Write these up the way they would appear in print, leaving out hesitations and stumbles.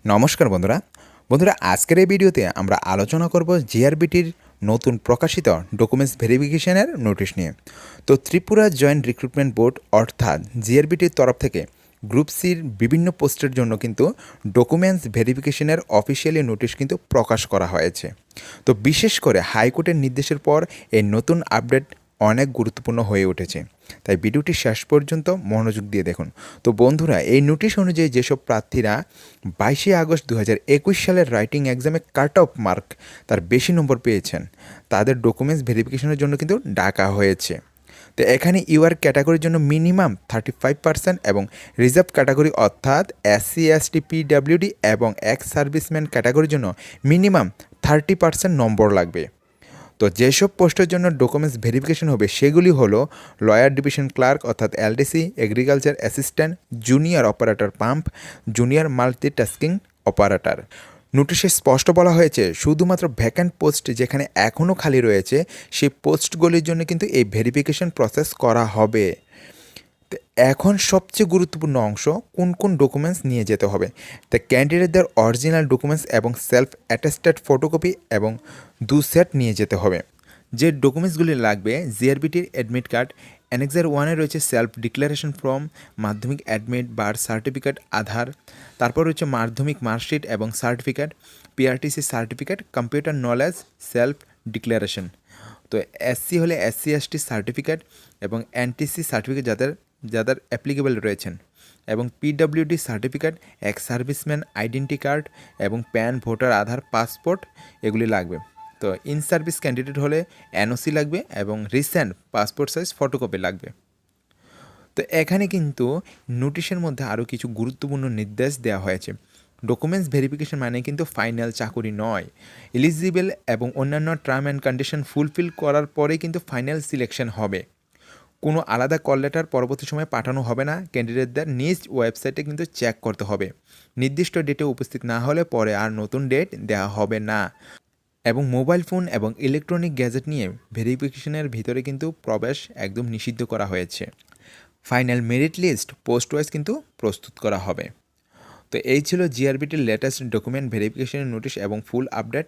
নমস্কার বন্ধুরা আজকের এই ভিডিওতে আমরা আলোচনা করব জিআরবিটির নতুন প্রকাশিত ডকুমেন্টস ভেরিফিকেশনের নোটিশ নিয়ে। তো ত্রিপুরা জয়েন্ট রিক্রুটমেন্ট বোর্ড অর্থাৎ জিআরবিটির তরফ থেকে গ্রুপ সির বিভিন্ন পোস্টের জন্য কিন্তু ডকুমেন্টস ভেরিফিকেশনের অফিসিয়ালি নোটিশ কিন্তু প্রকাশ করা হয়েছে। তো বিশেষ করে হাইকোর্টের নির্দেশের পর এই নতুন আপডেট অনেক গুরুত্বপূর্ণ হয়ে উঠেছে, তাই ভিডিওটি শেষ পর্যন্ত মনোযোগ দিয়ে দেখুন। তো বন্ধুরা, এই নোটিশ অনুযায়ী যেসব প্রার্থীরা 22 আগস্ট 2021 সালের রাইটিং এক্সামে কাট অফ মার্ক তার বেশি নম্বর পেয়েছেন, তাদের ডকুমেন্টস ভেরিফিকেশনের জন্য কিন্তু ডাকা হয়েছে। তো এখানে ইউআর ক্যাটাগরির জন্য মিনিমাম 35% এবং রিজার্ভ ক্যাটাগরি অর্থাৎ SC ST PWD এবং এক্স সার্ভিসম্যান ক্যাটাগরির জন্য মিনিমাম 30% নম্বর লাগবে। তো যেসব পোস্টের জন্য ডকুমেন্টস ভেরিফিকেশন হবে সেগুলি হলো লয়ার ডিভিশন ক্লার্ক অর্থাৎ LDC, agriculture assistant, junior operator pump, junior multitasking operator. নোটিশে স্পষ্ট বলা হয়েছে শুধুমাত্র ভ্যাকেন্ট পোস্ট যেখানে এখনও খালি রয়েছে সেই পোস্টগুলির জন্য কিন্তু এই ভেরিফিকেশন প্রসেস করা হবে। তো এখন সবচেয়ে গুরুত্বপূর্ণ অংশ, কোন কোন ডকুমেন্টস নিয়ে যেতে হবে। তো ক্যান্ডিডেটদের অরিজিনাল ডকুমেন্টস এবং সেলফ অ্যাটেস্টেড ফটোকপি এবং 2 সেট নিয়ে যেতে হবে। যে ডকুমেন্টসগুলি লাগবে, জিআরবিটির অ্যাডমিট কার্ড, অ্যানেক্সার 1-এ রয়েছে সেলফ ডিক্লারেশন ফর্ম, মাধ্যমিক অ্যাডমিট, বার্থ সার্টিফিকেট, আধার, তারপর রয়েছে মাধ্যমিক মার্কশিট এবং certificate, PRTC certificate, computer knowledge, self declaration. তো SC হলে SC ST সার্টিফিকেট এবং NTC সার্টিফিকেট যাদের যাদের অ্যাপ্লিকেবল রয়েছেন, এবং PWD certificate, ex serviceman identity card এবং প্যান, ভোটার, আধার, পাসপোর্ট এগুলি লাগবে। তো ইন সার্ভিস ক্যান্ডিডেট হলে NOC লাগবে এবং রিসেন্ট পাসপোর্ট সাইজ ফটোকপি লাগবে। তো এখানে কিন্তু নোটিশের মধ্যে আরও কিছু গুরুত্বপূর্ণ নির্দেশ দেওয়া হয়েছে। ডকুমেন্টস ভেরিফিকেশন মানে কিন্তু ফাইনাল চাকরি নয়। এলিজিবল এবং অন্যান্য টার্ম অ্যান্ড কন্ডিশন ফুলফিল করার পরেই কিন্তু ফাইনাল সিলেকশন হবে। কোনো আলাদা কল লেটার পরবর্তী সময়ে পাঠানো হবে না। ক্যান্ডিডেটদের নিজ ওয়েবসাইটে কিন্তু চেক করতে হবে। নির্দিষ্ট ডেটে উপস্থিত না হলে পরে আর নতুন ডেট দেওয়া হবে না। এবং মোবাইল ফোন এবং ইলেকট্রনিক গ্যাজেট নিয়ে ভেরিফিকেশনের ভিতরে কিন্তু প্রবেশ একদম নিষিদ্ধ করা হয়েছে। Final merit list post wise কিন্তু প্রস্তুত করা হবে। তো এই ছিল জিআরবিটির লেটেস্ট ডকুমেন্ট ভেরিফিকেশনের নোটিশ এবং ফুল আপডেট।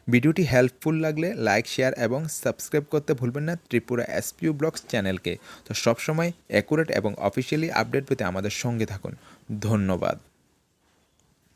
ভিডিওটি হেল্পফুল লাগলে লাইক, শেয়ার এবং সাবস্ক্রাইব করতে ভুলবেন না ত্রিপুরা SPU ব্লগস চ্যানেলকে। তো সবসময় অ্যাকুরেট এবং অফিসিয়ালি আপডেট পেতে আমাদের সঙ্গে থাকুন। ধন্যবাদ।